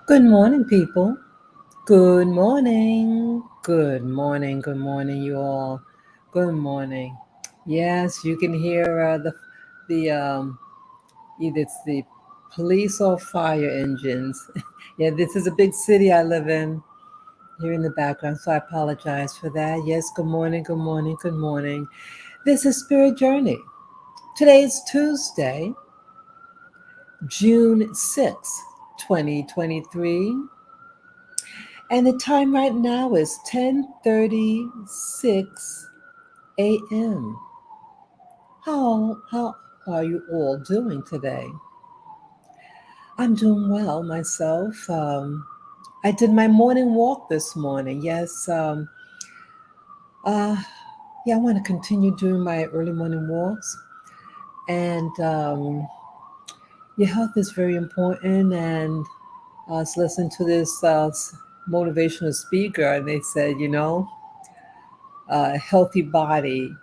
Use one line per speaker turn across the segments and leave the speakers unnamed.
Good morning, people. Good morning. Good morning. Good morning, you all. Good morning. Yes, you can hear the either it's the police or fire engines. Yeah, this is a big city I live in here in the background, so I apologize for that. Yes, good morning. Good morning. Good morning. This is Spirit Journey. Today is Tuesday, June 6th, 2023. And the time right now is 10:36 a.m. How are you all doing today? I'm doing well myself. I did my morning walk this morning. Yes. Uh, yeah, I want to continue doing my early morning walks. And your health is very important. And I was listening to this motivational speaker, and they said, a healthy body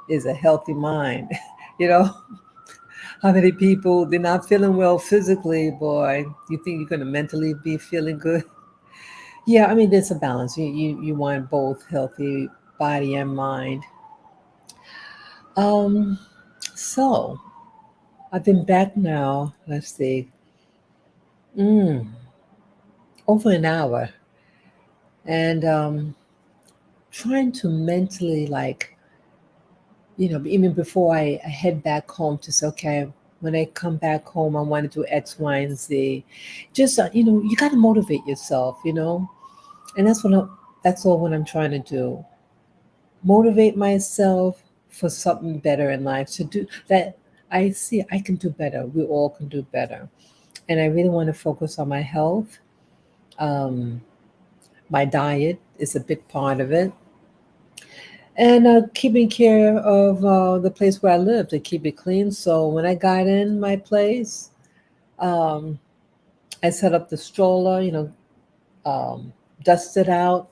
is a healthy mind. you know, how many people they're not feeling well physically, boy, you think you're going to mentally be feeling good? Yeah, I mean, there's a balance. You want both healthy body and mind. Um, so I've been back now, let's see, mm, over an hour, and trying to mentally, like, even before I head back home to say, okay, when I come back home, I want to do X, Y, and Z. Just, you got to motivate yourself. And that's all what I'm trying to do. Motivate myself for something better in life to do that. I see I can do better. We all can do better. And I really want to focus on my health. Um, my diet is a big part of it. And keeping care of the place where I live to keep it clean. So when I got in my place, um, I set up the stroller, dusted out,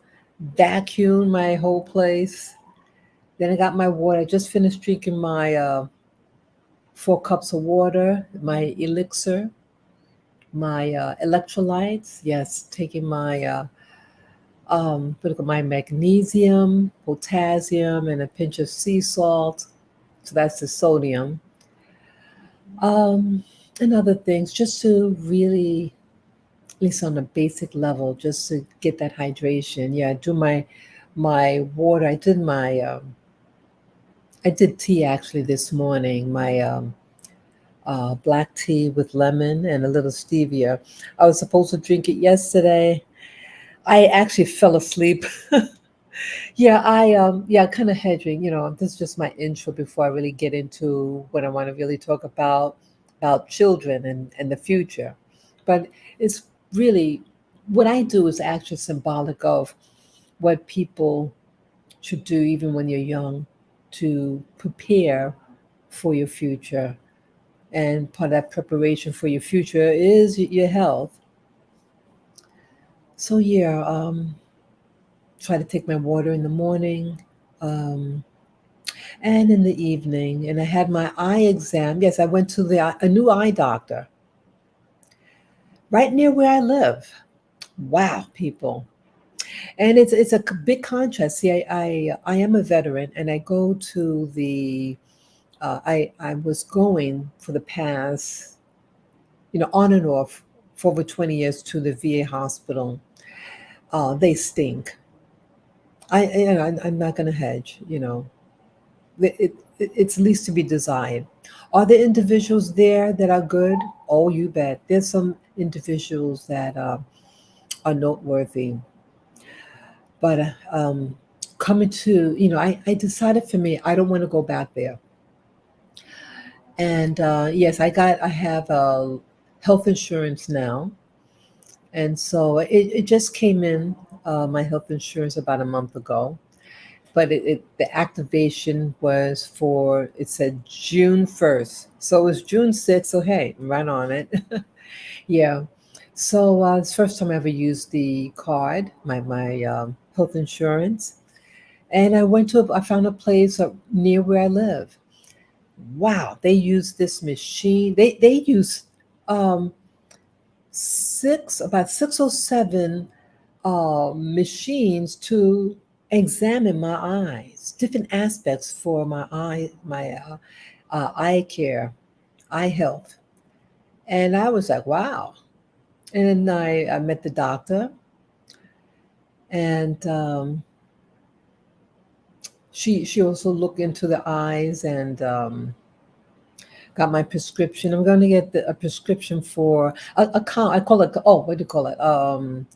vacuumed my whole place. Then I got my water. I just finished drinking my 4 cups of water, my elixir, my electrolytes. Yes, taking my my magnesium, potassium, and a pinch of sea salt. So that's the sodium. um, and other things, just to really, at least on a basic level, just to get that hydration. Yeah, do my water. I did tea actually this morning. My black tea with lemon and a little stevia. I was supposed to drink it yesterday. I actually fell asleep. Yeah, kind of hedging. This is just my intro before I really get into what I want to really talk about children and the future. But it's really what I do is actually symbolic of what people should do even when you're young to prepare for your future. And part of that preparation for your future is your health. So yeah, try to take my water in the morning. Um, and in the evening. And I had my eye exam. Yes, I went to a new eye doctor right near where I live. Wow, people. And it's a big contrast. See, I am a veteran, and I go to I was going for the past, on and off for over 20 years to the VA hospital. They stink. I'm not going to hedge. It's least to be desired. Are there individuals there that are good? Oh, you bet. There's some individuals that are noteworthy. But coming to, I decided for me, I don't want to go back there. And yes, I have health insurance now. And so it just came in, my health insurance about a month ago. But the activation was for, it said June 1st. So it was June 6th. So hey, right on it. Yeah. So it's the first time I ever used the card, my health insurance. And I found a place near where I live. Wow, they use this machine. They use um, about 6 or 7 machines to examine my eyes, different aspects for my eye care, eye health. And I was like, wow. And then I met the doctor, and she also looked into the eyes and got my prescription. I'm going to get a prescription for I call it, oh, what do you call it?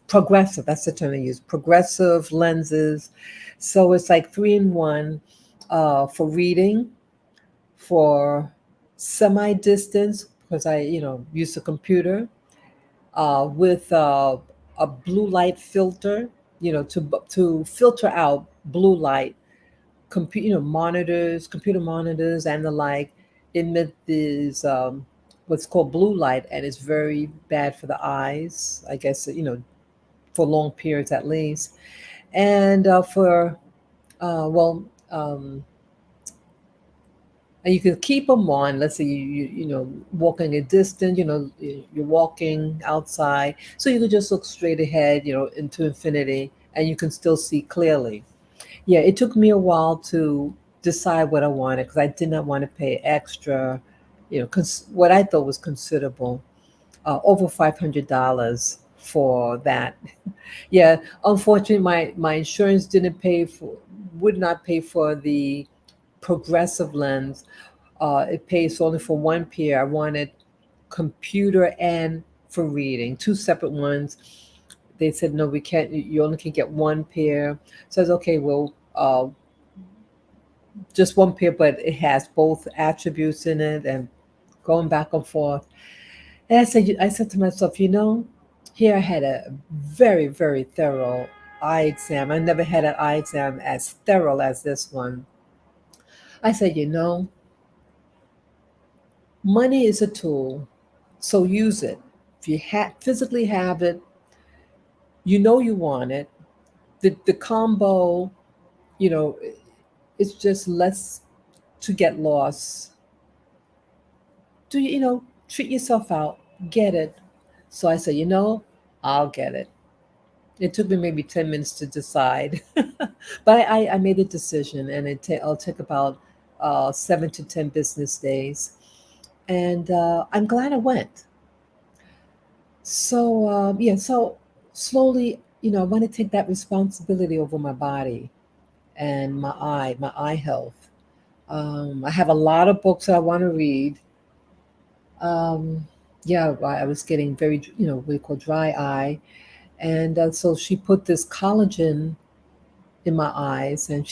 Progressive. That's the term I use. Progressive lenses. So it's like 3 in 1 for reading, for semi distance, because I, use the computer, with a blue light filter, to filter out blue light. Computer monitors, and the like emit these what's called blue light, and it's very bad for the eyes. I guess for long periods at least, and for well. And you can keep them on. Let's say walking a distance. You're walking outside, so you can just look straight ahead, into infinity, and you can still see clearly. Yeah, it took me a while to decide what I wanted because I did not want to pay extra, what I thought was considerable, over $500 for that. Yeah, unfortunately, my insurance would not pay for the progressive lens. It pays only for one pair. I wanted computer and for reading, two separate ones. They said no, we can't. You only can get one pair. So I said, okay, well, just one pair, but it has both attributes in it, and going back and forth. And I said to myself, here I had a very, very thorough eye exam. I never had an eye exam as thorough as this one. I said, money is a tool, so use it. If you physically have it, you want it. The combo, you know, it's just less to get lost. Treat yourself out, get it. So I said, I'll get it. It took me maybe 10 minutes to decide, but I made a decision, and I'll take about 7 to 10 business days. And I'm glad I went. So, yeah, so slowly, I want to take that responsibility over my body and my eye health. I have a lot of books I want to read. Um, yeah, I was getting very, what we call dry eye. And so she put this collagen in my eyes, and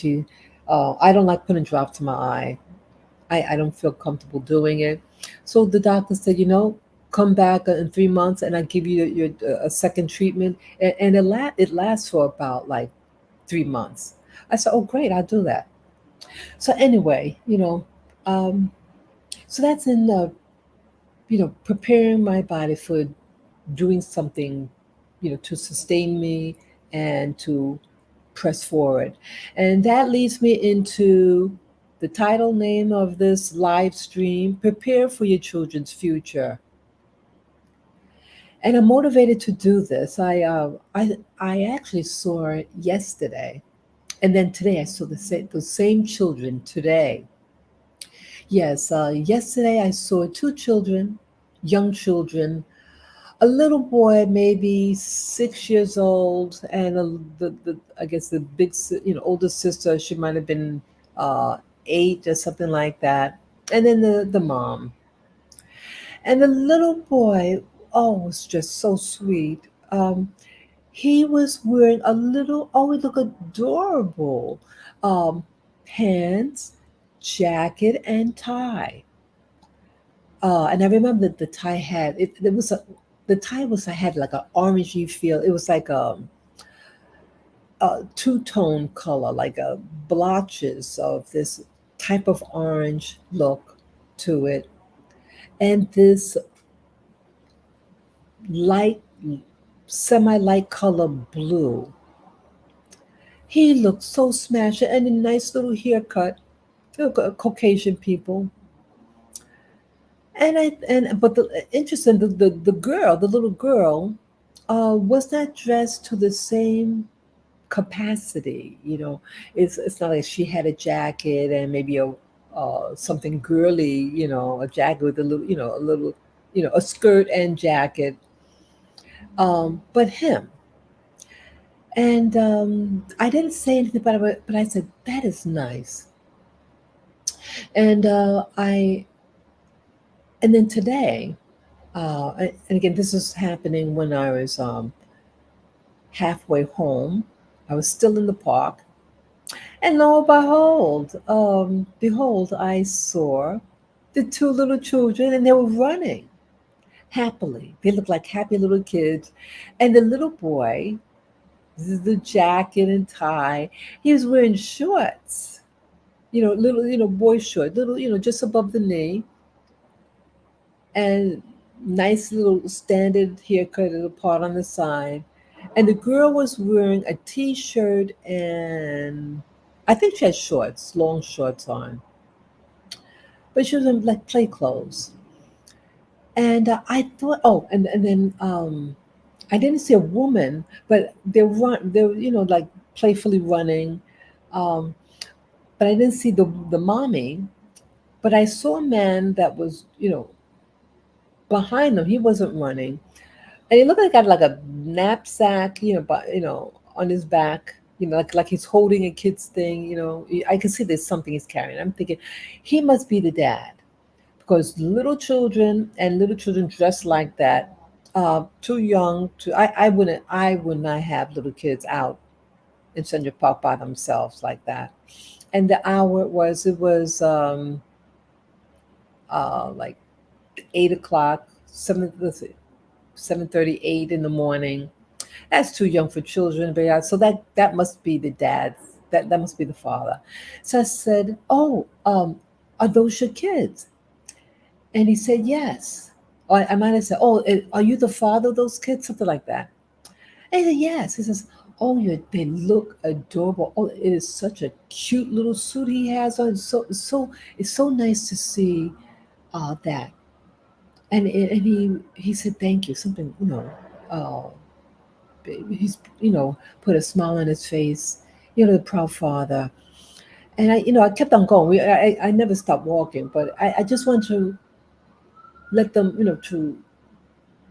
I don't like putting drops in my eye. I don't feel comfortable doing it. So the doctor said, come back in 3 months, and I give you a second treatment, and it lasts for about like 3 months. I said, oh great, I'll do that. So anyway, um, so that's in preparing my body for doing something, to sustain me and to press forward. And that leads me into the title name of this live stream: Prepare for Your Children's Future. And I'm motivated to do this. I actually saw it yesterday, and then today I saw the same children today. Yes, yesterday I saw two children, young children, a little boy, maybe 6 years old, and I guess the older sister, she might have been 8 or something like that, and then the mom. And the little boy, oh, was just so sweet. He was wearing a little, oh, it looked adorable, um, pants, jacket, and tie. And I remember that the tie had it. There was the tie was had like an orangey feel. It was like a two-tone color, like blotches of this type of orange look to it, and this light, semi-light color blue. He looked so smashed, and a nice little haircut. Caucasian people. But the interesting, the girl, the little girl, was not dressed to the same capacity. It's not like she had a jacket and maybe a something girly, a jacket with a little, a skirt and jacket. But him, and I didn't say anything about it, but I said that is nice. And and then today, and again, this is happening when I was halfway home. I was still in the park, and lo and behold, I saw the two little children, and they were running happily. They looked like happy little kids, and the little boy, the jacket and tie, he was wearing shorts. Little, boy short, little, just above the knee, and nice little standard haircut at the part on the side. And the girl was wearing a t-shirt and I think she had shorts, long shorts on, but she was in like play clothes. And I thought, oh, and then I didn't see a woman, but they're like playfully running, um, but I didn't see the mommy. But I saw a man that was behind them. He wasn't running, and he looked like he had like a knapsack, but on his back, like he's holding a kid's thing. I can see there's something he's carrying. I'm thinking he must be the dad because little children dressed like that, too young to. I would not have little kids out in Central Park by themselves like that. And the hour it was like 8 o'clock, 7:38 in the morning. That's too young for children, but yeah, so that must be the dad. That must be the father. So I said, "Oh, are those your kids?" And he said, "Yes." Or I might have said, "Oh, are you the father of those kids?" Something like that. And he said, "Yes." He says, "Oh, they look adorable. Oh, it is such a cute little suit he has on. It's so nice to see that." And he said, "Thank you." Something, uh, he's put a smile on his face, the proud father. And I kept on going. I never stopped walking, but I just want to let them, to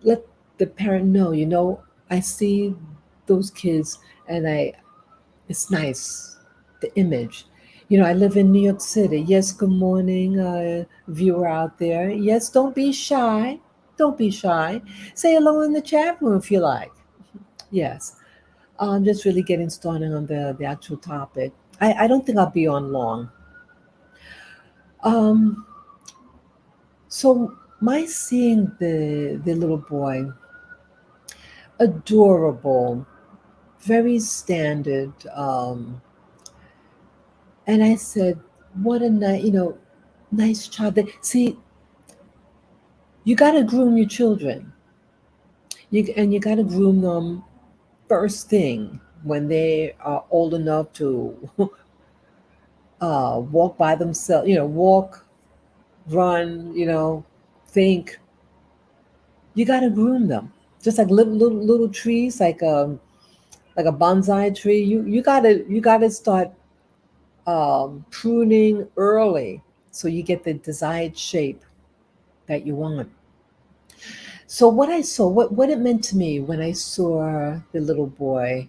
let the parent know, I see those kids, and it's nice, the image. I live in New York City. Yes, good morning, viewer out there. Yes, don't be shy. Don't be shy. Say hello in the chat room if you like. Yes. I'm just really getting started on the actual topic. I don't think I'll be on long. Um, so my seeing the little boy, adorable, very standard, and I said, "What a nice, nice child." See, you got to groom your children, and you got to groom them first thing when they are old enough to walk by themselves. Walk, run, think. You got to groom them, just like little trees, like a bonsai tree. You gotta start pruning early, so you get the desired shape that you want. So what I saw, what it meant to me when I saw the little boy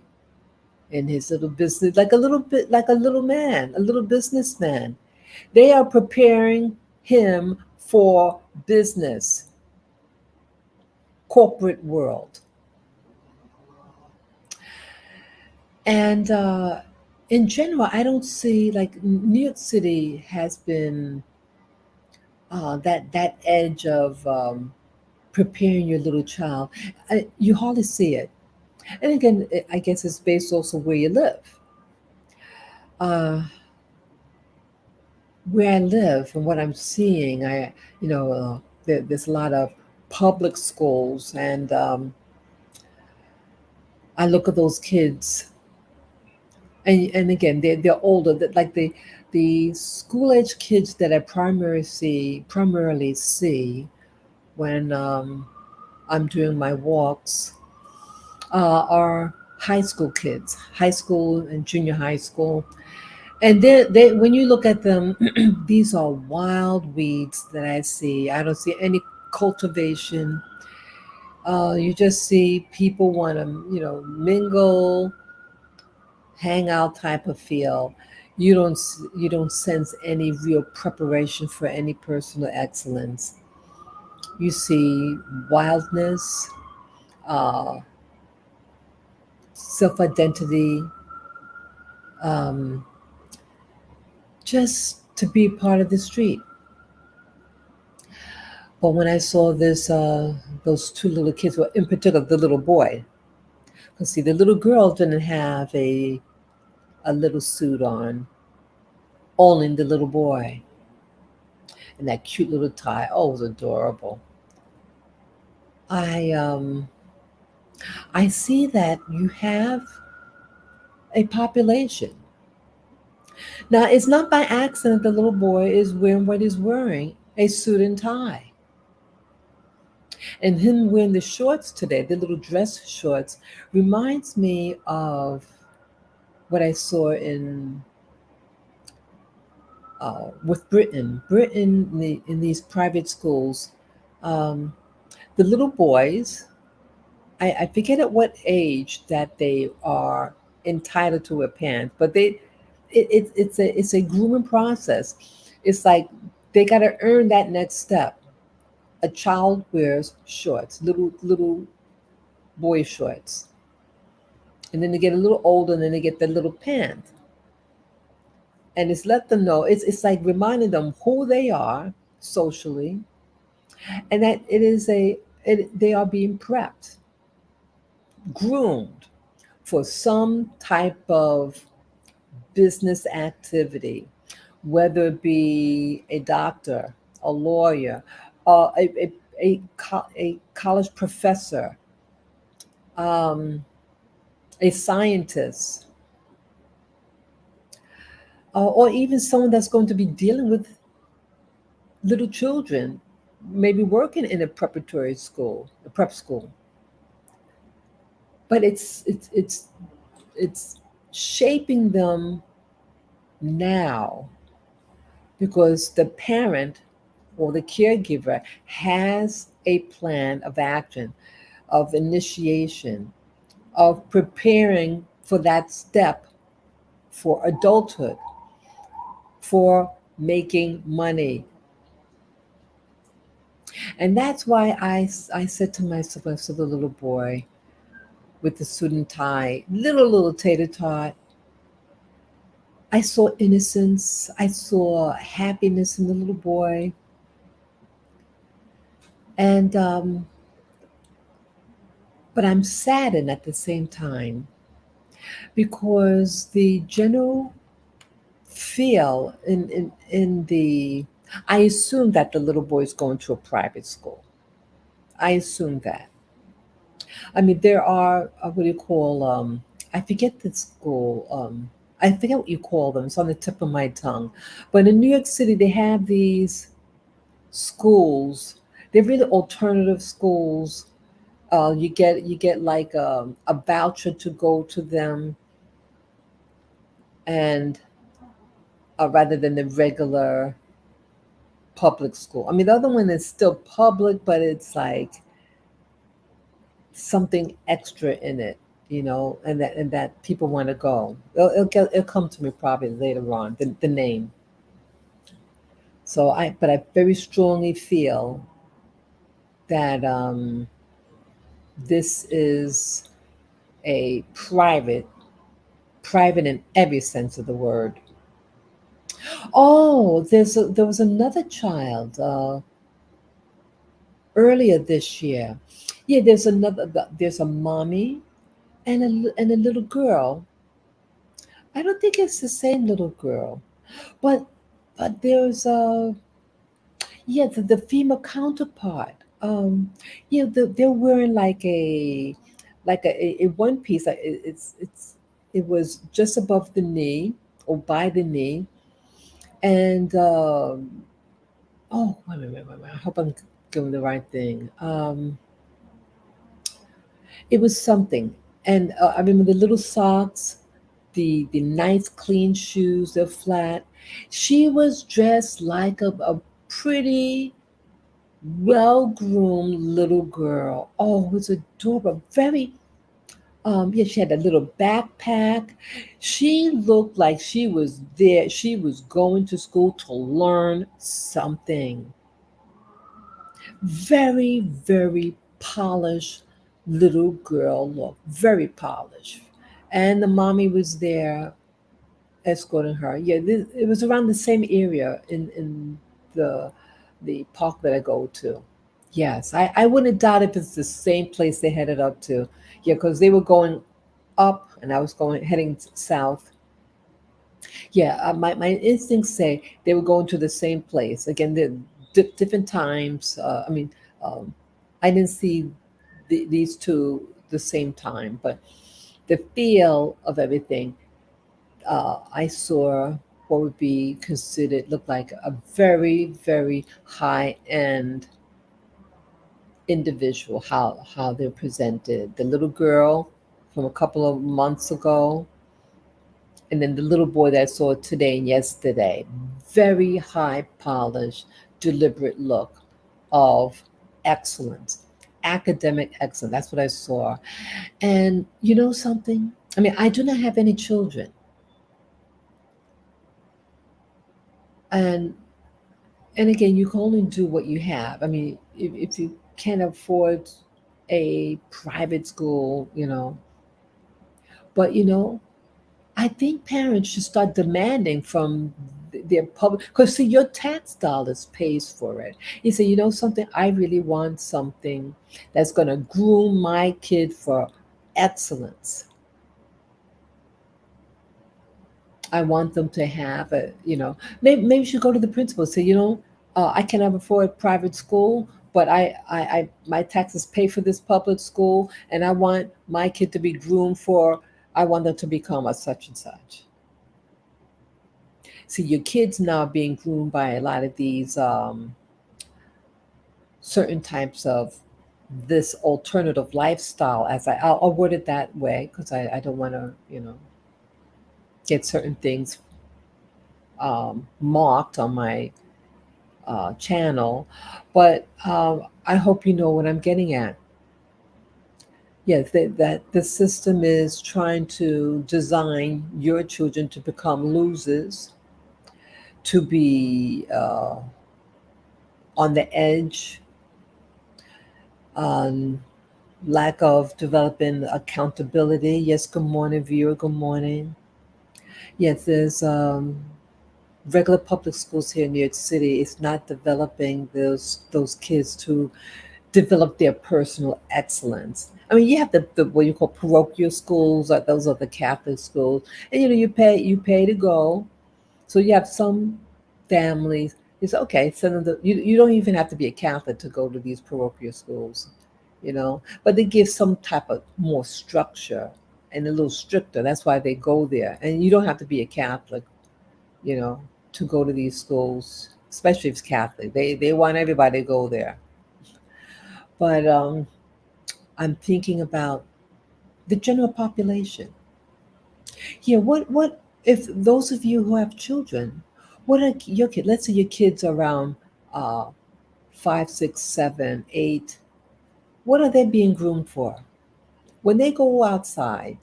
in his little business, like a little bit like a little man, a little businessman. They are preparing him for business, corporate world. And in general, I don't see like New York City has been that edge of preparing your little child. You hardly see it. And again, I guess it's based also where you live. Uh, where I live and what I'm seeing, there's a lot of public schools, and I look at those kids, and again, they're older. That like The school age kids that I primarily see when I'm doing my walks are high school kids, high school and junior high school. And when you look at them, these are wild weeds that I see. I don't see any cultivation. You just see people want to, mingle, hang out type of feel. You don't sense any real preparation for any personal excellence. You see wildness, uh, self identity, um, just to be part of the street. But when I saw those two little kids, well, in particular the little boy, because see, the little girl didn't have a little suit on, only the little boy, and that cute little tie. Oh, it was adorable. I I see that you have a population. Now, it's not by accident the little boy is wearing what he's wearing, a suit and tie. And him wearing the shorts today, the little dress shorts, reminds me of what I saw in with Britain. Britain in these private schools, um, the little boys. I forget at what age that they are entitled to wear pants, but it's a grooming process. It's like they got to earn that next step. A child wears shorts, little boy shorts, and then they get a little older, and then they get their little pants, and it's let them know. It's like reminding them who they are socially, and that they are being prepped, groomed for some type of business activity, whether it be a doctor, a lawyer, a college professor, um, a scientist, or even someone that's going to be dealing with little children, maybe working in a preparatory school, a prep school. But it's shaping them now because the parent or the caregiver has a plan of action, of initiation, of preparing for that step for adulthood, for making money. And that's why I said to myself, I saw the little boy with the suit and tie, little tater tot. I saw innocence. I saw happiness in the little boy. And, but I'm saddened at the same time because the general feel in the, I assume that the little boy is going to a private school. I assume that. I mean, there are, what do you call, I forget the school, I forget what you call them. It's on the tip of my tongue. But in New York City, they have these schools. They're really alternative schools. You get like a voucher to go to them, and rather than the regular public school. I mean, the other one is still public, but it's like something extra in it, and that people want to go. It'll come to me probably later on, the name. But I very strongly feel that this is a private in every sense of the word. Oh, there was another child earlier this year. Yeah, there's a mommy and a little girl. I don't think it's the same little girl, but there's a yeah the female counterpart. Yeah, they're wearing like a one piece. It was just above the knee or by the knee, And oh, wait. I hope I'm doing the right thing. It was something, and I remember the little socks, the nice clean shoes, they're flat. She was dressed like a pretty, well groomed little girl. Oh, it was adorable. Very yeah, she had a little backpack. She looked like she was there. She was going to school to learn something. Very, very polished little girl look. Very polished. And the mommy was there escorting her. Yeah, it was around the same area in the the park that I go to. Yes, I wouldn't doubt if it's the same place they headed up to. Yeah, because they were going up and I was going heading south. Yeah, my instincts say they were going to the same place. Again, the different times. Um, I didn't see these two the same time, but the feel of everything, I saw what would be considered look like a very, very high end individual. How they're presented. The little girl from a couple of months ago, and then the little boy that I saw today and yesterday, very high polished, deliberate look of excellence, academic excellence. That's what I saw. And you know something? I mean, I do not have any children. And and again, you can only do what you have. I mean, if you can't afford a private school, but I think parents should start demanding from their public, because see, your tax dollars pays for it. You say, you know something, I really want something that's going to groom my kid for excellence. I want them to have maybe you should go to the principal and say, I cannot afford private school, but my taxes pay for this public school, and I want my kid to be groomed for, I want them to become a such and such. See, your kids now are being groomed by a lot of these certain types of this alternative lifestyle. I'll word it that way because I don't want to, get certain things marked on my channel, but I hope you know what I'm getting at. Yes, that the system is trying to design your children to become losers, to be on the edge, on lack of developing accountability. Yes, good morning, viewer. Good morning. Yes, there's regular public schools here in New York City. It's not developing those kids to develop their personal excellence. I mean, you have the what you call parochial schools, or those are the Catholic schools, and you pay to go. So you have some families. It's okay. Send them you don't even have to be a Catholic to go to these parochial schools, But they give some type of more structure and a little stricter. That's why they go there. And you don't have to be a Catholic, you know, to go to these schools, especially if it's Catholic. They want everybody to go there. But I'm thinking about the general population. Yeah, what if those of you who have children, what are your kids? Let's say your kids are around uh, 5, 6, 7, 8. What are they being groomed for? When they go outside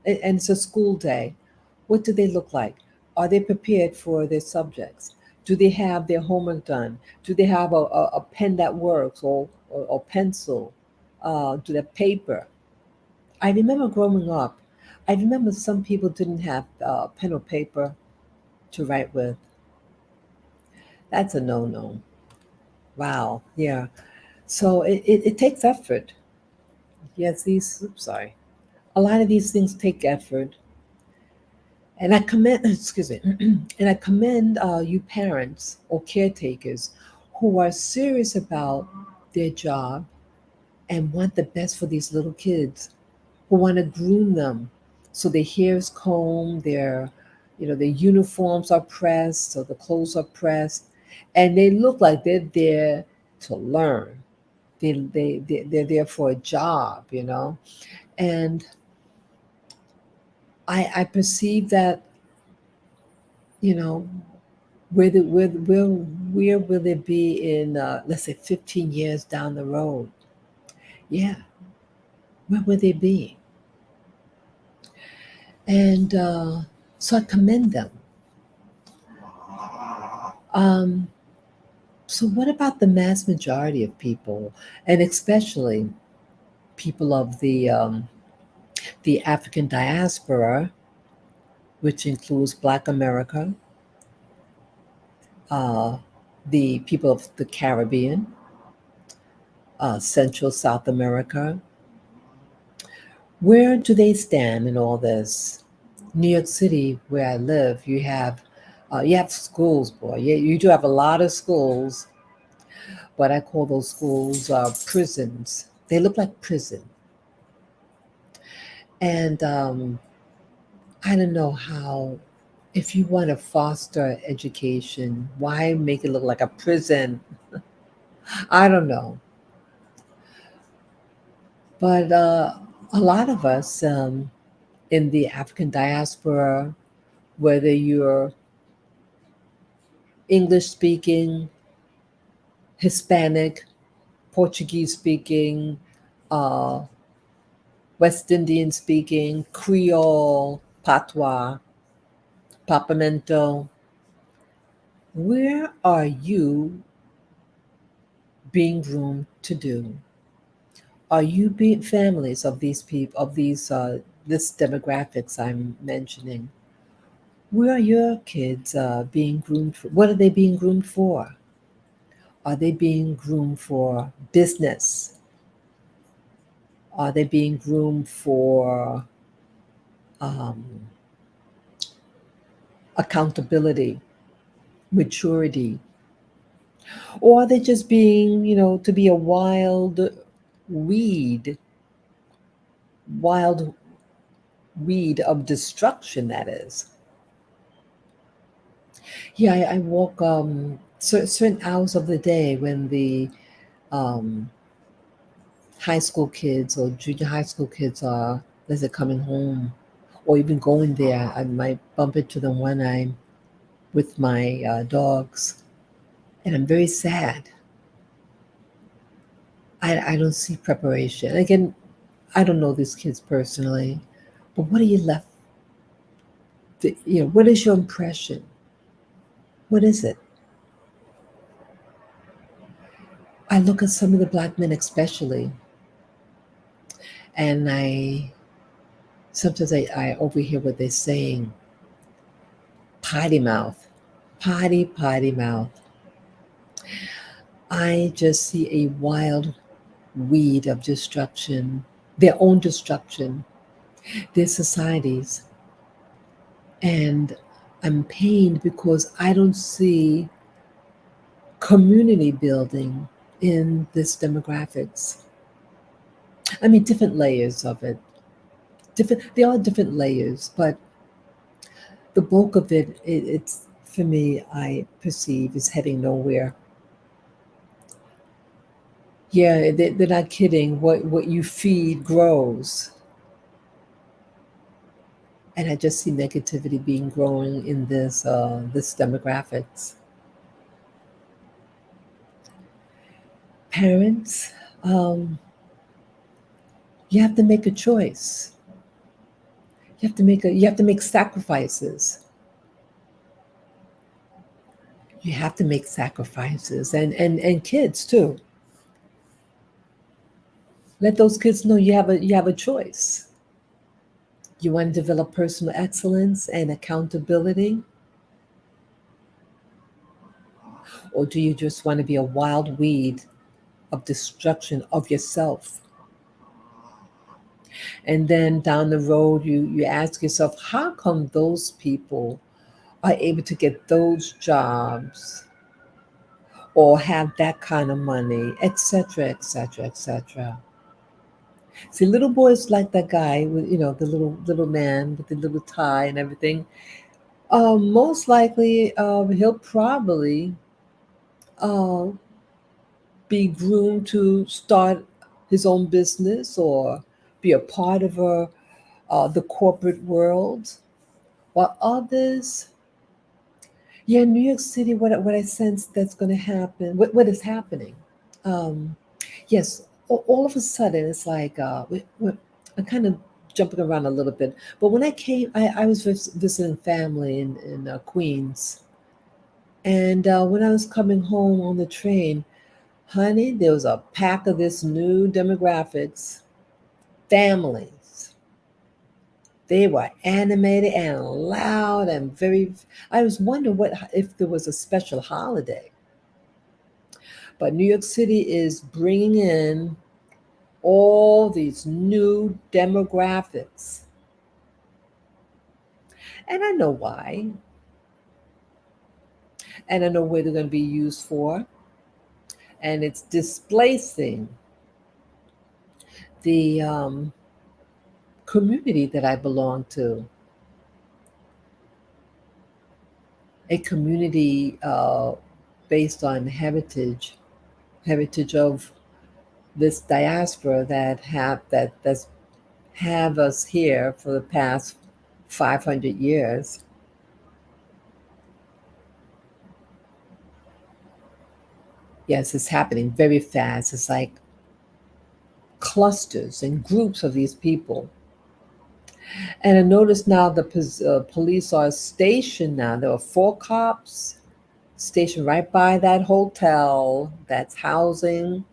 and it's a school day, what do they look like? Are they prepared for their subjects? Do they have their homework done? Do they have a pen that works, or pencil? Do they have paper? I remember growing up, I remember some people didn't have pen or paper to write with. That's a no no. Wow. Yeah. So it takes effort. Yes, oops, sorry. A lot of these things take effort. And I commend, excuse me, and I commend you parents or caretakers who are serious about their job and want the best for these little kids, who want to groom them so their hair is combed, The uniforms are pressed or the clothes are pressed, and they look like they're there to learn. They're there for a job. And I perceive that, you know, where will it be in, let's say, 15 years down the road? Yeah, where will they be? And so I commend them. Um, so, what about the mass majority of people, and especially people of the African diaspora, which includes Black America, uh, the people of the Caribbean, Central South America? Where do they stand in all this? New York City, where I live, you have schools, boy. Yeah, you do have a lot of schools, but I call those schools prisons. They look like prison, and I don't know how. If you want to foster education, why make it look like a prison? I don't know, but a lot of us in the African diaspora, whether you're English speaking, Hispanic, Portuguese speaking, uh, West Indian speaking, Creole, Patois, Papamento. Where are you being groomed to do? Are you being families of these people, of these this demographics I'm mentioning? Where are your kids being groomed for? What are they being groomed for? Are they being groomed for business? Are they being groomed for um, accountability, maturity? Or are they just being, to be a weed, wild weed of destruction, that is? Yeah, I walk certain hours of the day when the um, high school kids or junior high school kids are, let's say, coming home or even going there. I might bump into them when I'm with my dogs, and I'm very sad. I don't see preparation. Again, I don't know these kids personally, but what are you left? What is your impression? What is it? I look at some of the black men, especially, and I sometimes I overhear what they're saying. Potty mouth, potty mouth. I just see a wild weed of destruction, their own destruction, their societies. And I'm pained because I don't see community building in this demographics. I mean, different layers of it. There are different layers, but the bulk of it's for me, I perceive is heading nowhere. Yeah, they're not kidding. What you feed grows, and I just see negativity being growing in this demographics. Parents, um, you have to make a choice. You have to make sacrifices. You have to make sacrifices, and kids too. Let those kids know you have a choice. You want to develop personal excellence and accountability, or do you just want to be a wild weed of destruction of yourself? And then down the road, you ask yourself, how come those people are able to get those jobs or have that kind of money, etc., etc., etc. See, little boys like that guy with, the little man with the little tie and everything. Most likely, he'll probably uh, be groomed to start his own business or be a part of the corporate world, while others, yeah, New York City, what I sense that's going to happen, what is happening. Um, yes, all of a sudden, it's like I'm kind of jumping around a little bit. But when I came, I was visiting family in Queens. And when I was coming home on the train, honey, there was a pack of this new demographics families. They were animated and loud and very. I was wondering what if there was a special holiday. But New York City is bringing in all these new demographics, and I know why, and I know where they're going to be used for, and it's displacing the community that I belong to, a community based on heritage of this diaspora that's have us here for the past 500 years. Yes, it's happening very fast. It's like clusters and groups of these people. And I notice now the police are stationed now. There are four cops stationed right by that hotel that's housing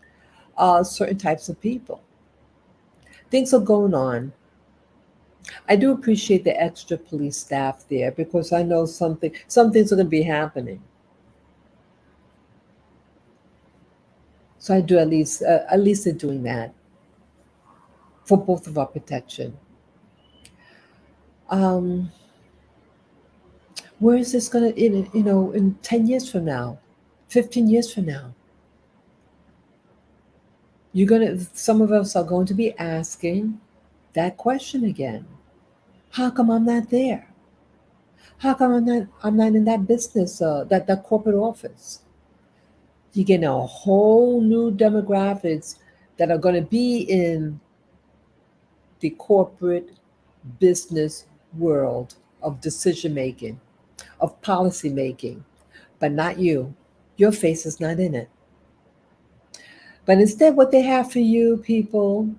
certain types of people. Things are going on. I do appreciate the extra police staff there because I know some things are going to be happening. So I do at least they're doing that for both of our protection. Um, where is this going to, in 10 years from now, 15 years from now? Some of us are going to be asking that question again. How come I'm not there? How come I'm not in that business, that corporate office? You get a whole new demographics that are going to be in the corporate business world of decision making, of policy making, but not you. Your face is not in it. But instead, what they have for you, people,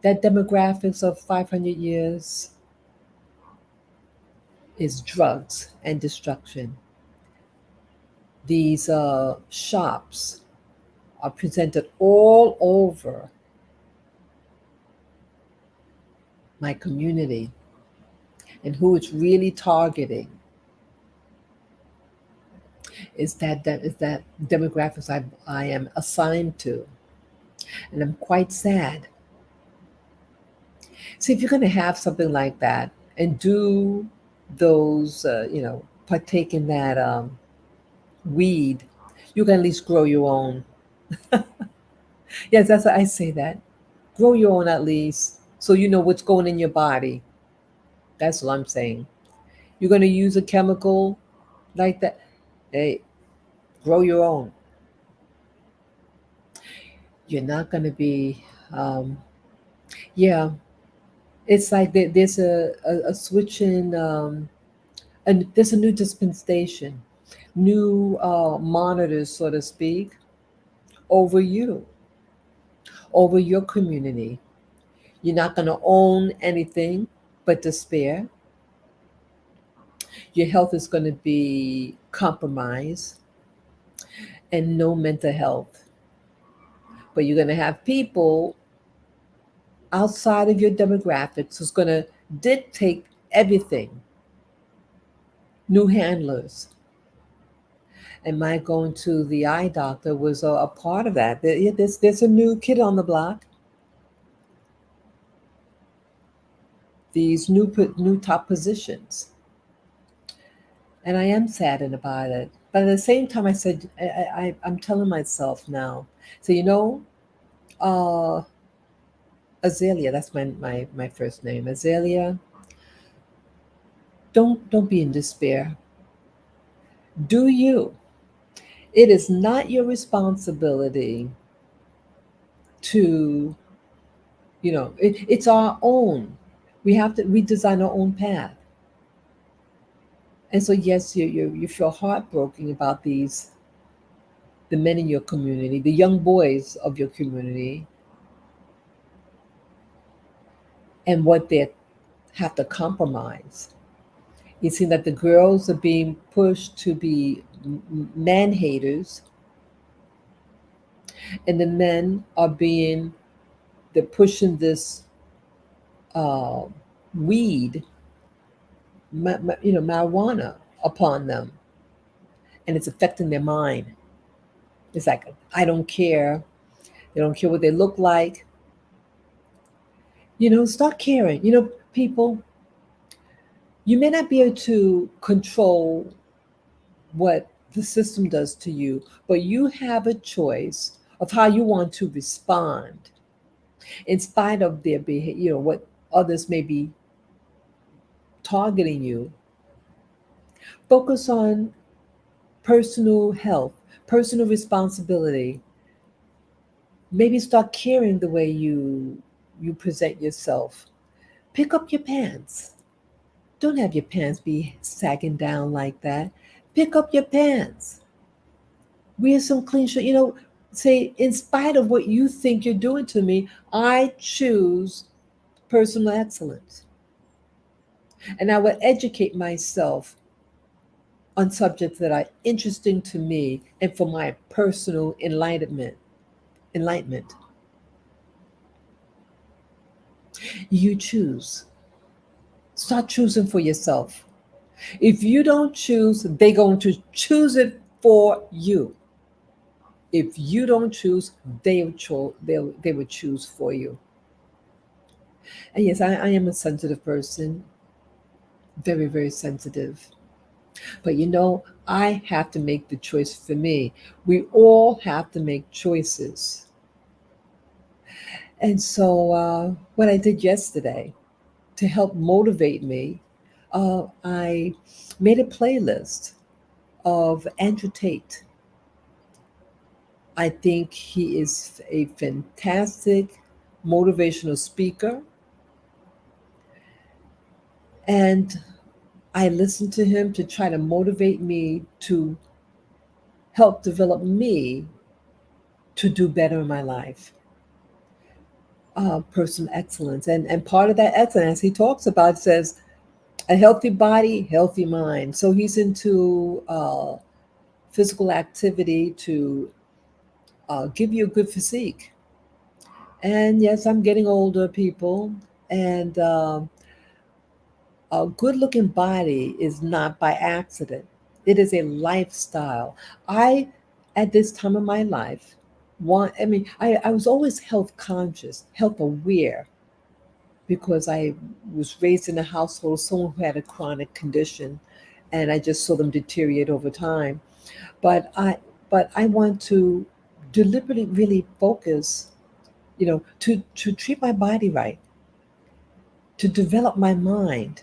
that demographics of 500 years, is drugs and destruction. These shops are presented all over my community, and who it's really targeting is that demographics I am assigned to, and I'm quite sad. See, if you're going to have something like that and do those, partake in that weed, you can at least grow your own. Yes, that's what I say that. Grow your own at least, so you know what's going in your body. That's what I'm saying. You're going to use a chemical like that. Hey, grow your own. You're not going to be. Um, yeah, it's like there's a switch in. And there's a new dispensation, new monitors, so to speak, over you, over your community. You're not going to own anything but despair. Your health is going to be compromised and no mental health. But you're going to have people outside of your demographics who's going to dictate everything. New handlers. And my going to the eye doctor was a part of that. Yeah, there's a new kid on the block. These new top positions, and I am saddened about it. But at the same time, I said I'm telling myself now. So uh, Azalea. That's my first name, Azalea. Don't be in despair. Do you? It is not your responsibility to, it's our own. We design our own path. And so yes, you feel heartbroken about the men in your community, the young boys of your community, and what they have to compromise. You see that the girls are being pushed to be man haters, and the men are being they're pushing this uh, weed, marijuana upon them, and it's affecting their mind. It's like I don't care. They don't care what they look like. Start caring. People, you may not be able to control what the system does to you, but you have a choice of how you want to respond in spite of their behavior, what others may be targeting you. Focus on personal health, personal responsibility. Maybe start caring the way you present yourself. Pick up your pants. Don't have your pants be sagging down like that. Pick up your pants. Wear some clean shirt. Say, in spite of what you think you're doing to me, I choose personal excellence. And I will educate myself on subjects that are interesting to me and for my personal enlightenment. You choose. Start choosing for yourself. If you don't choose, they're going to choose it for you. If you don't choose, they will choose for you. And yes, I am a sensitive person, very, very sensitive. But I have to make the choice for me. We all have to make choices. And so, what I did yesterday to help motivate me, I made a playlist of Andrew Tate. I think he is a fantastic motivational speaker. And I listened to him to try to motivate me to help develop me to do better in my life. Personal excellence. And part of that excellence he talks about says a healthy body, healthy mind. So he's into physical activity to give you a good physique. And yes, I'm getting older, people. And a good looking body is not by accident, it is a lifestyle. I, at this time of my life, I was always health conscious, health aware, because I was raised in a household of someone who had a chronic condition, and I just saw them deteriorate over time. But I want to deliberately really focus, to treat my body right, to develop my mind.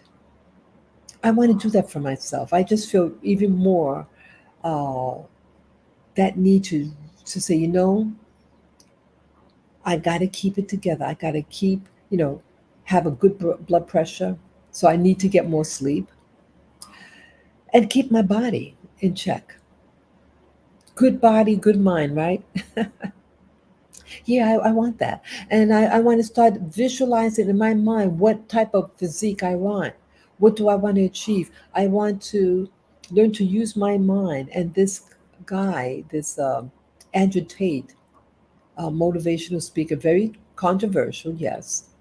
I want to do that for myself. I just feel even more uh, that need to say, I got to keep it together. I got to keep, have a good blood pressure. So I need to get more sleep and keep my body in check. Good body, good mind, right? Yeah, I want that. And I want to start visualizing in my mind what type of physique I want. What do I want to achieve? I want to learn to use my mind. And this guy, this Andrew Tate, motivational speaker, very controversial, yes,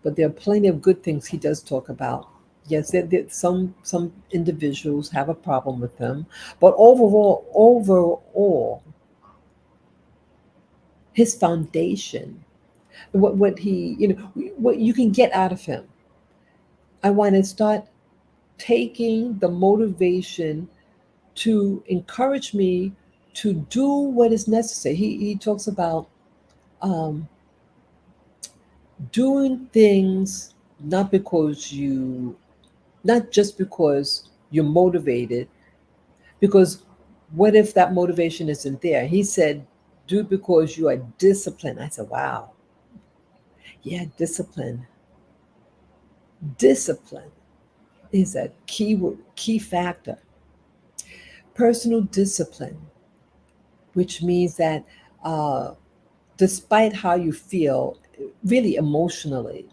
but there are plenty of good things he does talk about. Yes, some individuals have a problem with him, but overall, his foundation, what he, what you can get out of him. I want to start taking the motivation to encourage me to do what is necessary. He talks about um, doing things not because you not just because you're motivated, because what if that motivation isn't there? He said, do it because you are disciplined. I said, wow, yeah, discipline. Discipline is a key factor. Personal discipline, which means that uh, despite how you feel, really emotionally,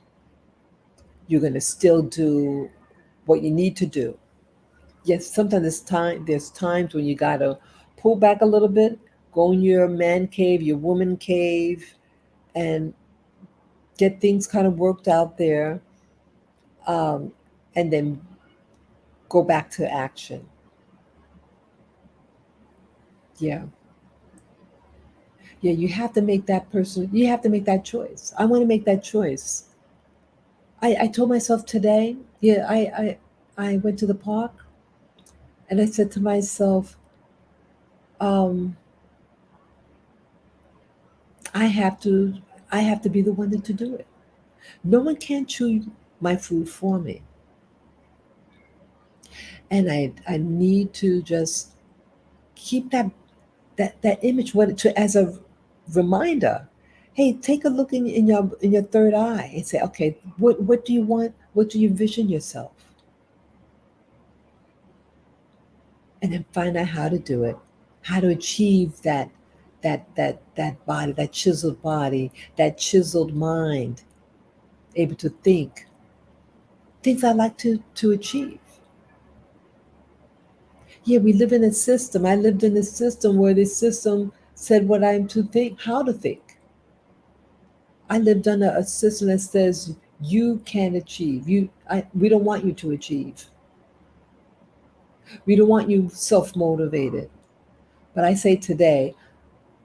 you're going to still do what you need to do. Yes, sometimes there's times when you got to pull back a little bit, go in your man cave, your woman cave, and get things kind of worked out there, um, and then go back to action. Yeah. Yeah, you have to make that person, you have to make that choice. I want to make that choice. I told myself today, yeah, I went to the park and I said to myself, um, I have to I have to be the one to do it. No one can chew my food for me. And I need to just keep that image what to as a reminder. Hey, take a look in your third eye and say, okay, what do you want? What do you vision yourself? And then find out how to do it, how to achieve that body, that chiseled body, that chiseled mind, able to think things I like to achieve. Yeah, we live in a system. I lived in a system where the system said what I'm to think, how to think. I lived under a system that says you can achieve. We don't want you to achieve. We don't want you self motivated. But I say today,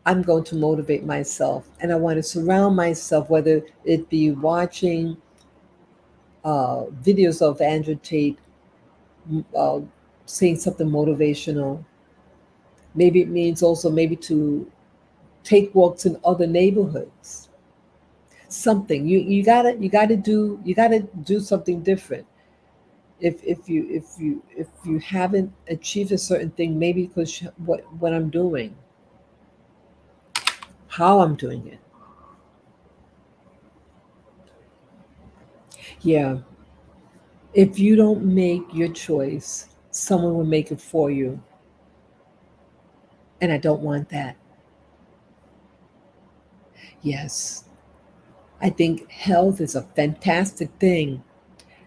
I'm going to motivate myself, and I want to surround myself, whether it be watching videos of Andrew Tate, uh, saying something motivational. Maybe it means also maybe to take walks in other neighborhoods. Something you gotta do something different. If you haven't achieved a certain thing, maybe because what I'm doing, how I'm doing it. Yeah, if you don't make your choice, someone will make it for you, and I don't want that. Yes, I think health is a fantastic thing,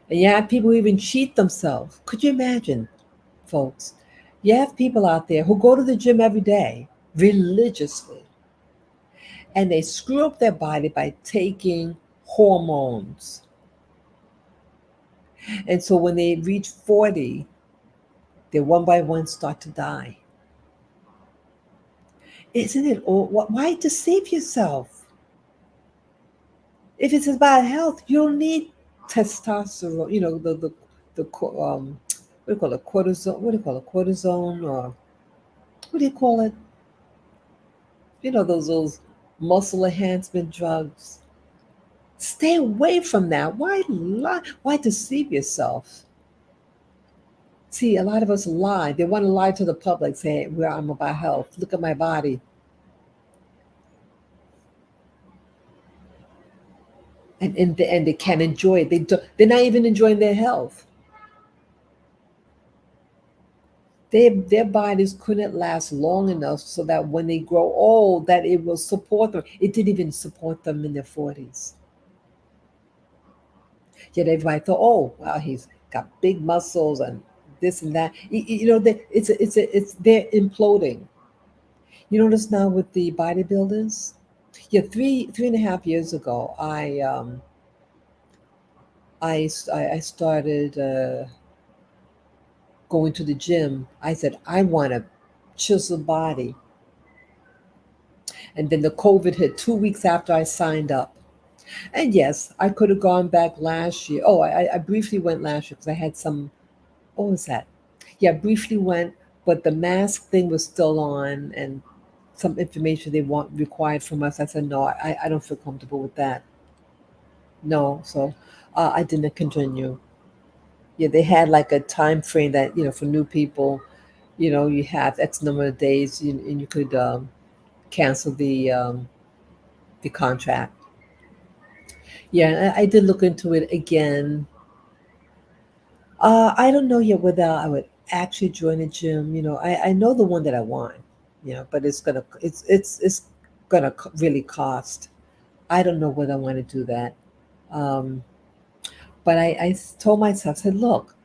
and yeah, people even cheat themselves. Could you imagine, folks? You have people out there who go to the gym every day religiously, and they screw up their body by taking hormones. And so when they reach 40, they one by one start to die. Isn't it all? Why deceive yourself? If it's about health, you don't need testosterone. You know what do you call it? Cortisone. What do you call it? Cortisone, or what do you call it? You know those muscle enhancement drugs. Stay away from that. Why lie? Why deceive yourself? See, a lot of us lie. They want to lie to the public, say, "Well, I'm about health. Look at my body," and and they can't enjoy it. They're not even enjoying their health. Their bodies couldn't last long enough so that when they grow old, that it will support them. It didn't even support them in their 40s. Yet everybody thought, "Oh, wow, he's got big muscles and this and that." You know, it's they're imploding. You notice now with the bodybuilders. Yeah, three and a half years ago, I started going to the gym. I said I want a chiseled body, and then the COVID hit 2 weeks after I signed up. And yes, I could have gone back last year. Oh, I briefly went last year because I had some. What was that? Yeah, briefly went, but the mask thing was still on, and some information they want required from us. I said no, I don't feel comfortable with that. No, so I didn't continue. Yeah, they had like a time frame that for new people, you have X number of days, and you could cancel the contract. Yeah, I did look into it again. I don't know yet whether I would actually join a gym. I know the one that I want. But it's gonna really cost. I don't know whether I want to do that. Um, but I told myself, I said, look,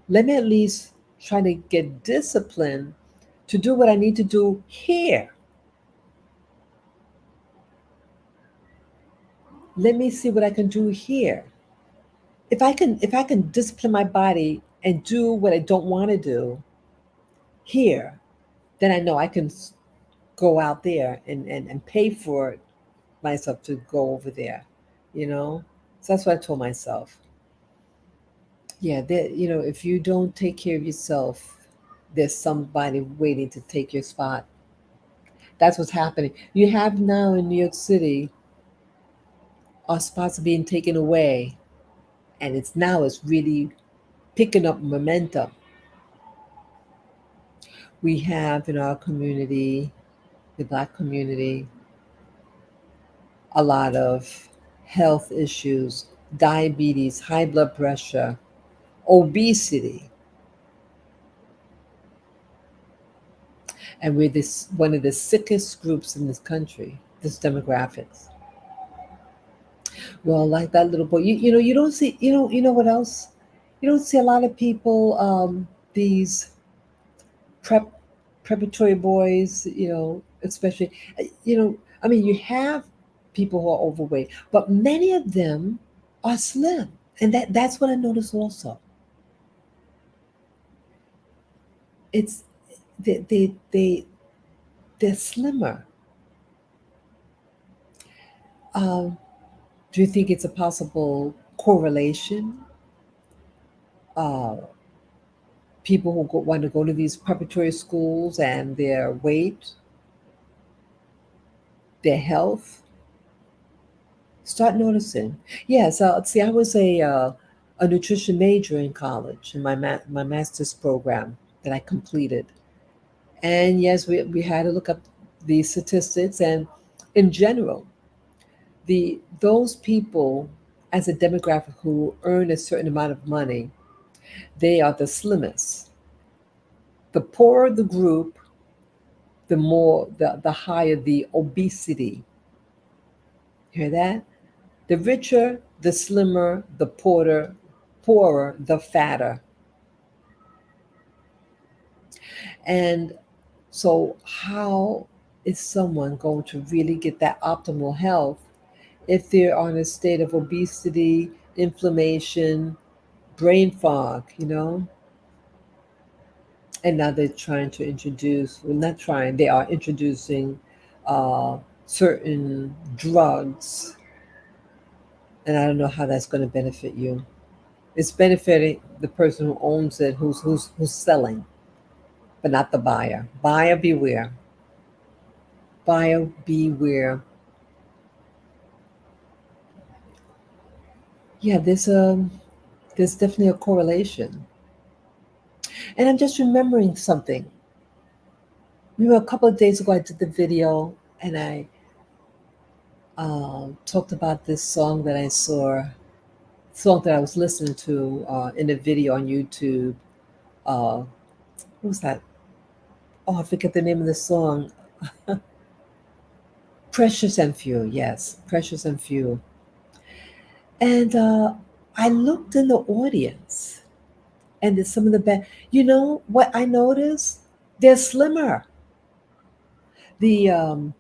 let me at least try to get discipline to do what I need to do here. Let me see what I can do here. If I can discipline my body and do what I don't want to do here, then I know I can go out there and pay for it myself to go over there, you know? So that's what I told myself. Yeah, if you don't take care of yourself, there's somebody waiting to take your spot. That's what's happening. You have now in New York City, our spots are being taken away, and it's really picking up momentum. We have in our community, the Black community, a lot of health issues, diabetes, high blood pressure, obesity, and we're this one of the sickest groups in this country. This demographics. Well, like that little boy, you don't see, you know what else? You don't see a lot of people, these prep preparatory boys, especially, I mean, you have people who are overweight, but many of them are slim, and that's what I noticed also. It's they're slimmer. Um, do you think it's a possible correlation? Uh, People who want to go to these preparatory schools and their weight, their health, start noticing. Yeah, so see, I was a nutrition major in college in my master's program that I completed, and yes, we had to look up the statistics, and in general, those people as a demographic who earn a certain amount of money, they are the slimmest. The poorer the group, the higher the obesity. Hear that? The richer, the slimmer, the poorer, the fatter. And so, how is someone going to really get that optimal health if they're on a state of obesity, inflammation, brain fog, And now they're trying to introduce, well, not trying, they are introducing uh, certain drugs. And I don't know how that's going to benefit you. It's benefiting the person who owns it, who's selling, but not the buyer. Buyer beware. Buyer beware. Yeah, there's definitely a correlation. And I'm just remembering something. A couple of days ago I did the video and I talked about this song that I was listening to in a video on YouTube. Uh, what was that? Oh, I forget the name of the song. Precious and Few. Yes, Precious and Few. And I looked in the audience, and there's some of the best. You know what I noticed? They're slimmer. The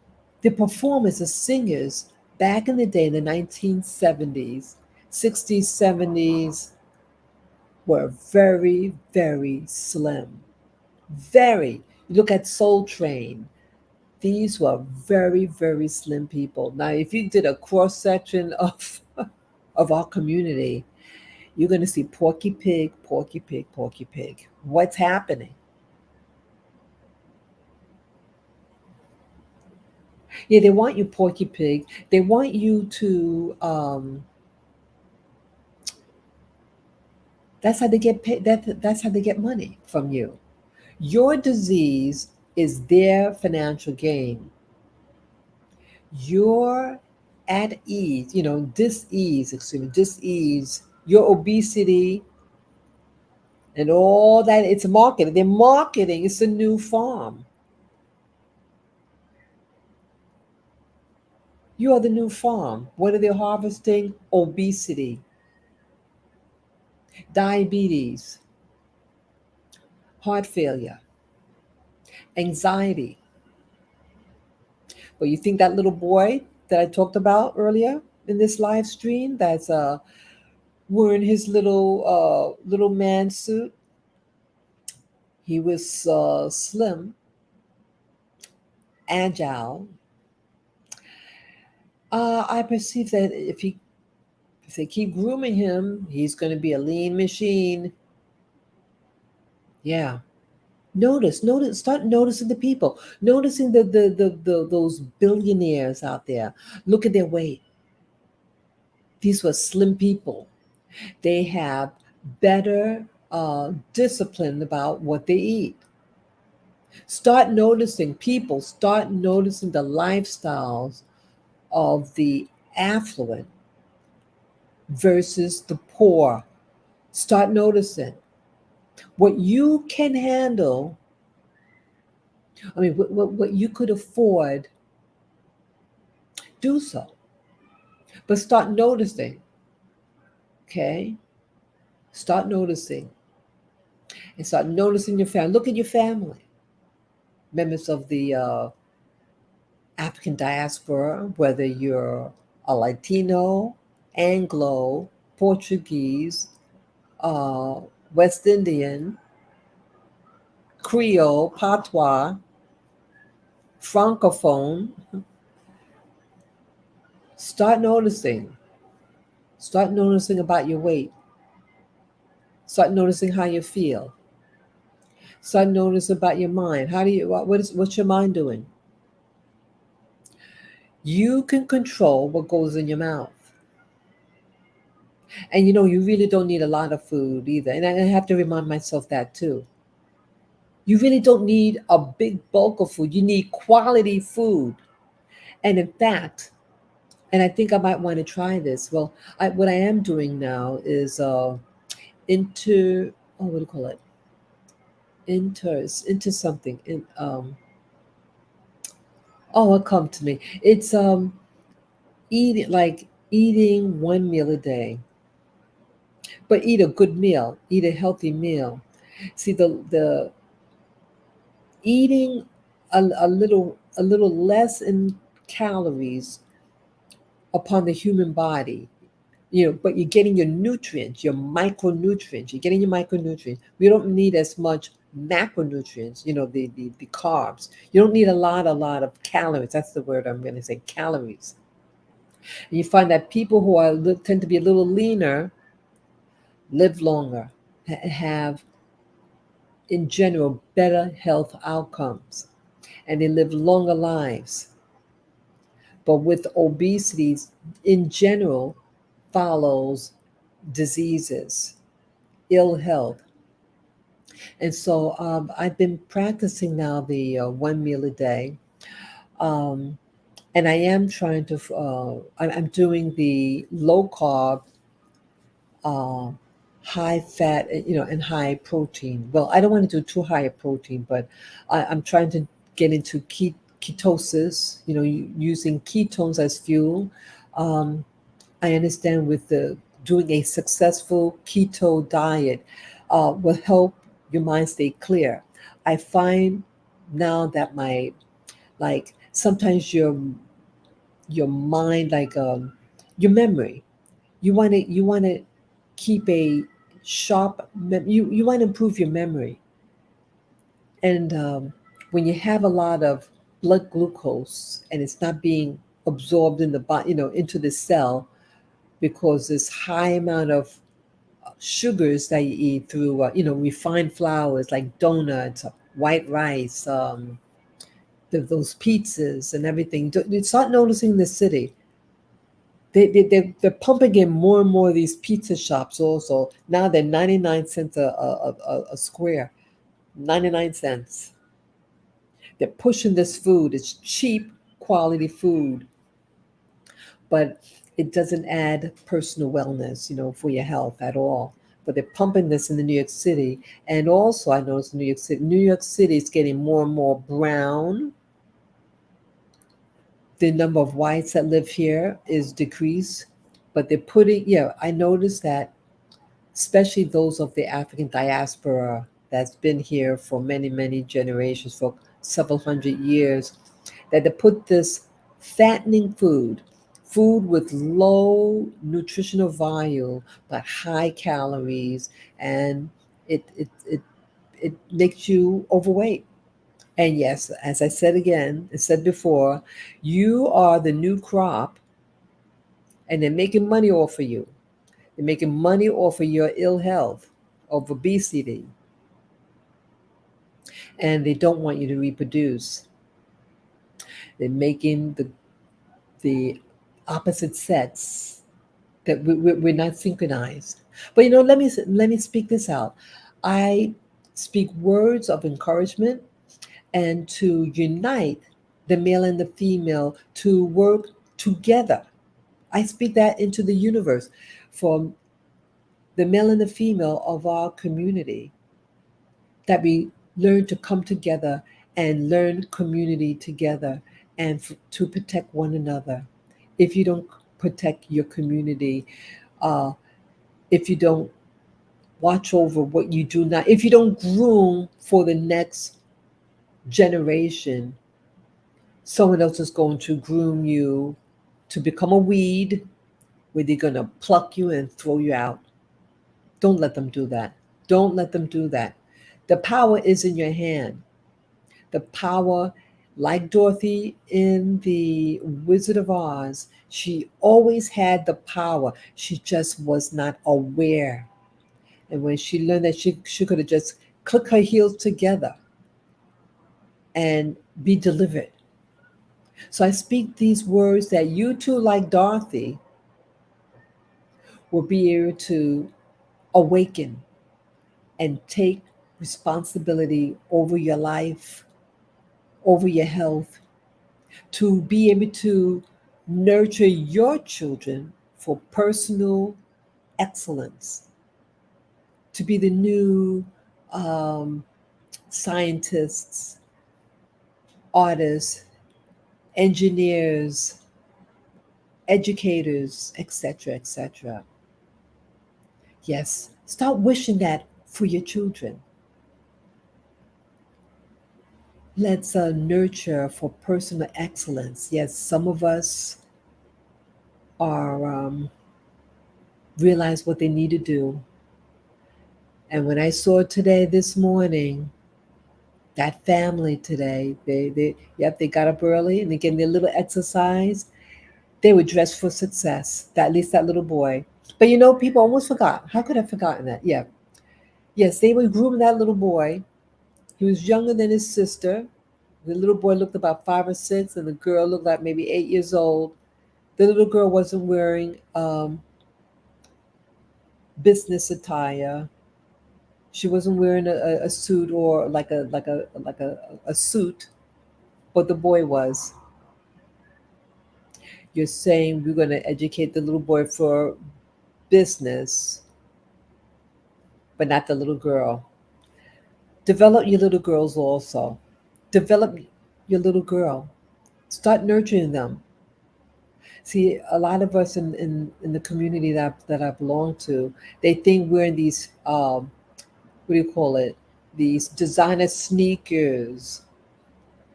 performers, the singers back in the day in the 1970s, 60s, 70s were very, very slim. Very. You look at Soul Train. These were very, very slim people. Now, if you did a cross section of of our community, you're going to see Porky Pig, Porky Pig, Porky Pig. What's happening? Yeah, they want you Porky Pig. They want you to That's how they get paid. That's how they get money from you. Your disease is their financial gain. You're at ease, dis-ease, excuse me, dis-ease, your obesity and all that. It's marketing. They're marketing. It's a new farm. You are the new farm. What are they harvesting? Obesity, diabetes, heart failure, anxiety. But you think that little boy that I talked about earlier in this live stream that's wearing his little man suit, he was slim, agile. I perceive that if they keep grooming him, he's going to be a lean machine. Yeah. Notice, start noticing the people, noticing the those billionaires out there. Look at their weight. These were slim people. They have better discipline about what they eat. Start noticing people, start noticing the lifestyles of the affluent versus the poor. Start noticing what you can handle. I mean, what you could afford, do so. But start noticing, okay? Start noticing. And start noticing your family. Look at your family. Members of the African diaspora, whether you're a Latino, Anglo, Portuguese, uh, West Indian, Creole, Patois, Francophone. Start noticing. Start noticing about your weight. Start noticing how you feel. Start noticing about your mind. What's your mind doing? You can control what goes in your mouth. And you really don't need a lot of food either. And I have to remind myself that too. You really don't need a big bulk of food. You need quality food. And in fact, and I think I might want to try this. Well, what I am doing now is into what do you call it? Into something. It'll come to me. It's eating one meal a day, but eat a good meal, eat a healthy meal. See the eating a little less in calories upon the human body, but you're getting your nutrients, your micronutrients. You're getting your micronutrients. We don't need as much macronutrients, the carbs. You don't need a lot of calories. That's the word I'm going to say, calories. And you find that people who tend to be a little leaner live longer, have in general better health outcomes, and they live longer lives. But with obesity in general follows diseases, ill health. And so I've been practicing now the one meal a day. Um, and I am trying to, I'm doing the low carb, uh, high fat, and high protein. Well, I don't want to do too high a protein, but I'm trying to get into ketosis, using ketones as fuel. Um, I understand with the doing a successful keto diet will help your mind stay clear. I find now that like sometimes your mind, like your memory, you want to keep a sharp you want to improve your memory. And when you have a lot of blood glucose and it's not being absorbed in the body, into the cell, because this high amount of sugars that you eat through refined flours like donuts, white rice, those pizzas and everything. You start noticing the city They're pumping in more and more of these pizza shops also. Now they're 99 cents a square. 99 cents. They're pushing this food. It's cheap quality food, but it doesn't add personal wellness, for your health at all. But they're pumping this in the New York City. And also I noticed New York City is getting more and more brown. The number of whites that live here is decreased, but they're putting, yeah, I noticed that, especially those of the African diaspora that's been here for many, many generations, for several hundred years, that they put this fattening food with low nutritional value but high calories, and it makes you overweight. And yes, as I said again, I said before, you are the new crop, and they're making money off of you. They're making money off of your ill health, of obesity, and they don't want you to reproduce. They're making the opposite sex, that we're not synchronized. But let me speak this out. I speak words of encouragement and to unite the male and the female to work together. I speak that into the universe for the male and the female of our community, that we learn to come together and learn community together, and to protect one another. If you don't protect your community, uh, if you don't watch over what you do not, if you don't groom for the next generation, someone else is going to groom you to become a weed where they're going to pluck you and throw you out. Don't let them do that. Don't let them do that. The power is in your hand. The power, like Dorothy in the Wizard of Oz, she always had the power. She just was not aware. And when she learned that she could have just click her heels together and be delivered. So I speak these words that you too, like Dorothy, will be able to awaken and take responsibility over your life, over your health, to be able to nurture your children for personal excellence, to be the new um, scientists, artists, engineers, educators, etc., etc. Yes, start wishing that for your children. Let's nurture for personal excellence. Yes, some of us are realize what they need to do. And when I saw today, this morning, that family today, they got up early and they're getting their little exercise. They were dressed for success. That, at least that little boy. But people almost forgot. How could I have forgotten that? Yeah. Yes, they were grooming that little boy. He was younger than his sister. The little boy looked about 5 or 6, and the girl looked like maybe 8 years old. The little girl wasn't wearing business attire. She wasn't wearing a suit, or like a suit, but the boy was. You're saying we're going to educate the little boy for business, but not the little girl. Develop your little girls also. Develop your little girl. Start nurturing them. See, a lot of us in the community that I belong to, they think we're in these, what do you call it? These designer sneakers,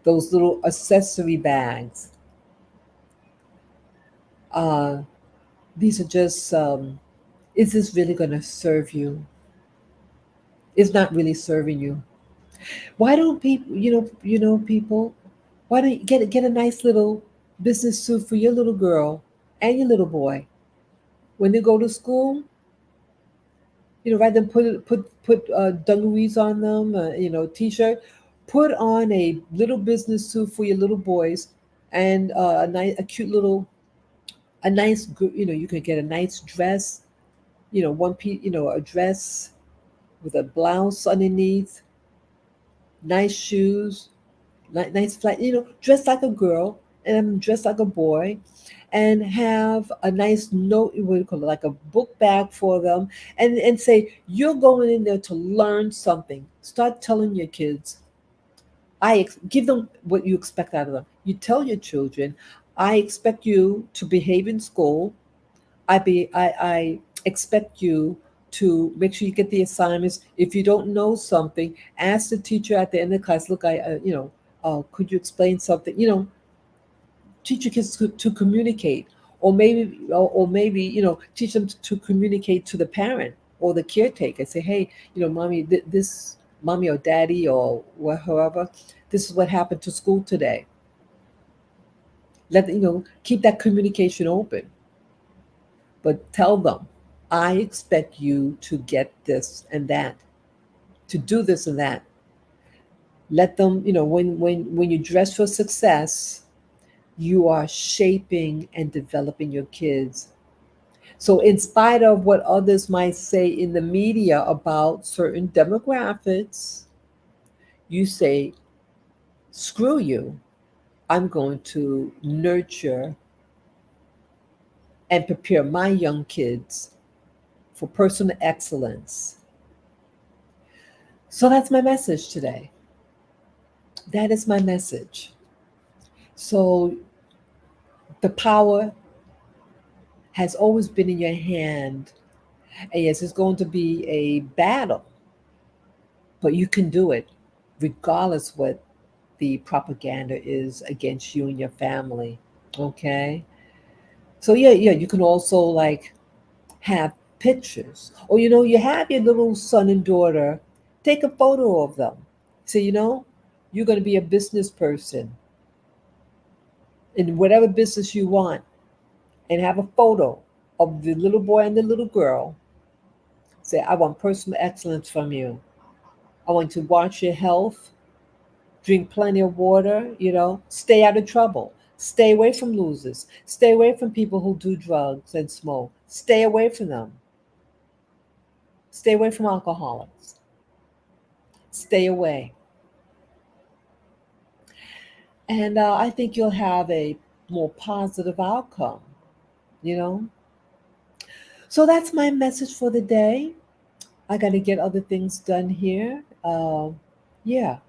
those little accessory bags. Uh, these are just, is this really going to serve you? It's not really serving you. Why don't people, people, why don't you get a nice little business suit for your little girl and your little boy when they go to school? Rather than put dungarees on them, t-shirt, put on a little business suit for your little boys, and a cute little A nice, you could get a nice dress, one piece, a dress with a blouse underneath, nice shoes, nice flat, dress like a girl and dress like a boy, and have a nice note, what do you call it, like a book bag for them, and say, you're going in there to learn something. Start telling your kids, give them what you expect out of them. You tell your children, I expect you to behave in school. I expect you to make sure you get the assignments. If you don't know something, ask the teacher at the end of the class. Look, could you explain something? Teach your kids to communicate, or maybe teach them to communicate to the parent or the caretaker. Say, hey, mommy, this mommy or daddy or whoever, this is what happened to school today. Keep that communication open, but tell them, I expect you to get this and that, to do this and that. Let them, when you dress for success, you are shaping and developing your kids. So, in spite of what others might say in the media about certain demographics, you say, screw you. I'm going to nurture and prepare my young kids for personal excellence. So, that's my message today. That is my message. So, the power has always been in your hand. And yes, it's going to be a battle, but you can do it regardless what the propaganda is against you and your family. Okay? So yeah, you can also like have pictures. Or you have your little son and daughter, take a photo of them. Say, you're going to be a business person in whatever business you want, and have a photo of the little boy and the little girl. Say, I want personal excellence from you. I want to watch your health, drink plenty of water, stay out of trouble. Stay away from losers. Stay away from people who do drugs and smoke. Stay away from them. Stay away from alcoholics. Stay away. And I think you'll have a more positive outcome, you know? So that's my message for the day. I got to get other things done here. Yeah,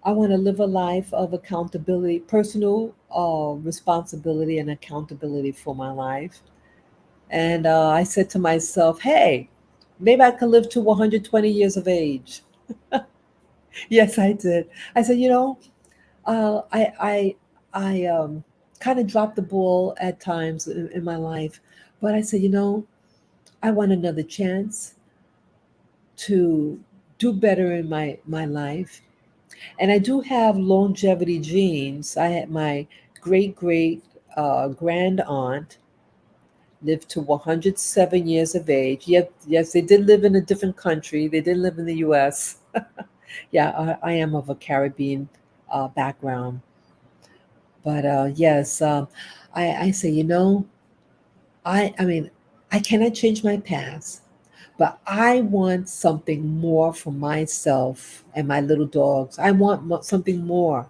I want to live a life of accountability, personal responsibility, and accountability for my life. And I said to myself, hey, maybe I can live to 120 years of age. Yes, I did. I said, I kind of dropped the ball at times in my life, but I said, I want another chance to do better in my life. And I do have longevity genes. I had my great grand aunt lived to 107 years of age. Yes, they did live in a different country. They didn't live in the U.S. Yeah, I am of a Caribbean background. But yes, I say, I mean, I cannot change my past, but I want something more for myself and my little dogs. I want something more.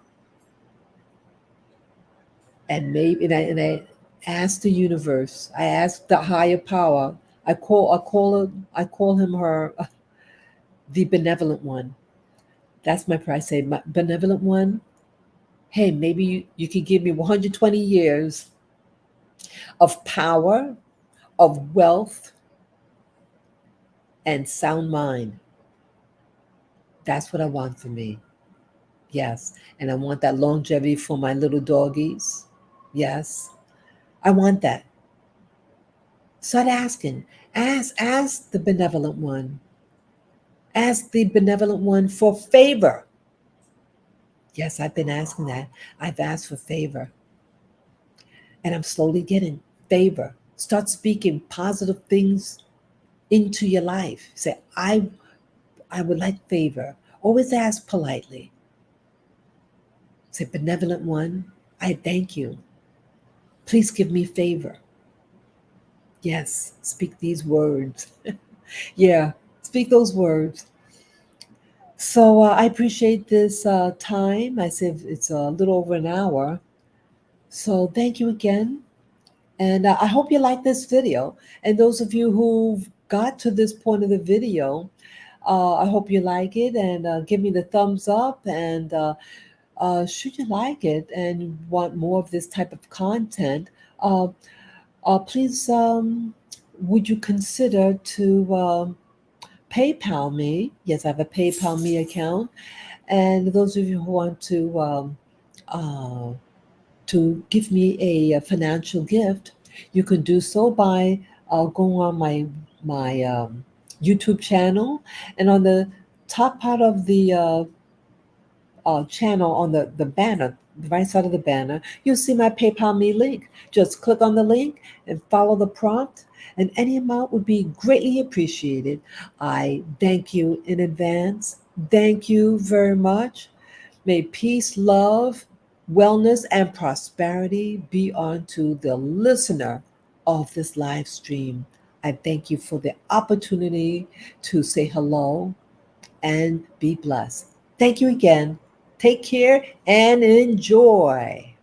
And I ask the universe, I ask the higher power. I call him her, the benevolent one. That's my prayer. I say, my benevolent one, hey, maybe you could give me 120 years of power, of wealth, and sound mind. That's what I want for me. Yes. And I want that longevity for my little doggies. Yes. I want that. Start asking. Ask the benevolent one. Ask the benevolent one for favor. Yes, I've been asking that. I've asked for favor. And I'm slowly getting favor. Start speaking positive things into your life. Say, I would like favor. Always ask politely. Say, benevolent one, I thank you. Please give me favor. Yes, speak these words. Yeah, speak those words. So I appreciate this time. I said it's a little over an hour. So thank you again. And I hope you like this video. And those of you who've got to this point of the video, I hope you like it and give me the thumbs up. And should you like it and want more of this type of content, uh, please would you consider to PayPal me? Yes, I have a PayPal me account. And those of you who want uh, to give me a financial gift, you can do so by going on my YouTube channel, and on the top part of the channel, on the banner, the right side of the banner, you'll see my PayPal me link. Just click on the link and follow the prompt, and any amount would be greatly appreciated. I thank you in advance. Thank you very much. May peace, love, wellness, and prosperity be unto the listener of this live stream. I thank you for the opportunity to say hello and be blessed. Thank you again. Take care and enjoy.